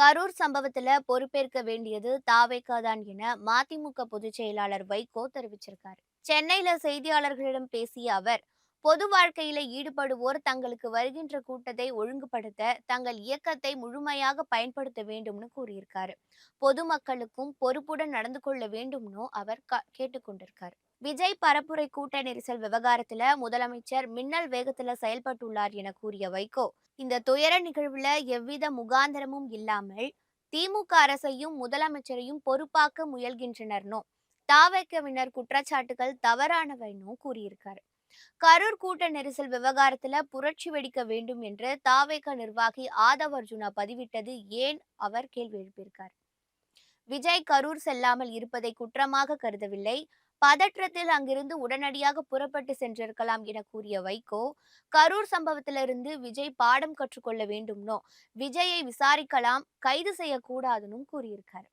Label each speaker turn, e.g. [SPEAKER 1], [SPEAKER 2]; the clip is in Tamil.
[SPEAKER 1] கரூர் சம்பவத்துல பொறுப்பேற்க வேண்டியது தாவேகா தான் என மதிமுக பொதுச் செயலாளர் வைகோ தெரிவிச்சிருக்காரு. சென்னையில செய்தியாளர்களிடம் பேசிய அவர், பொது வாழ்க்கையில ஈடுபடுவோர் தங்களுக்கு வருகின்ற கூட்டத்தை ஒழுங்குபடுத்த தங்கள் இயக்கத்தை முழுமையாக பயன்படுத்த வேண்டும்னு கூறியிருக்காரு. பொதுமக்களுக்கும் பொறுப்புடன் நடந்து கொள்ள வேண்டும்னு அவர் கேட்டுக்கொண்டிருக்காரு. விஜய் பரப்புரை கூட்ட நெரிசல் விவகாரத்துல முதலமைச்சர் மின்னல் வேகத்துல செயல்பட்டுள்ளார் என கூறிய வைகோ, இந்த துயர நிகழ்வுல எவ்வித முகாந்திரமும் இல்லாமல் திமுக அரசையும் முதலமைச்சரையும் பொறுப்பாக்க முயல்கின்றனர்னோ தாவகவினர் குற்றச்சாட்டுகள் தவறானவைன்னு கூறியிருக்காரு. கரூர் கூட்ட நெரிசல் விவகாரத்துல புரட்சி வெடிக்க வேண்டும் என்று தாவேக நிர்வாகி ஆதவ் அர்ஜுனா பதிவிட்டது ஏன் அவர் கேள்வி எழுப்பியிருக்கார். விஜய் கரூர் செல்லாமல் இருப்பதை குற்றமாக கருதவில்லை. பதற்றத்தில் அங்கிருந்து உடனடியாக புறப்பட்டு சென்றிருக்கலாம் என கூறிய வைகோ, கரூர் சம்பவத்திலிருந்து விஜய் பாடம் கற்றுக்கொள்ள வேண்டும்னோ விஜயை விசாரிக்கலாம், கைது செய்யக்கூடாதுன்னு கூறியிருக்காரு.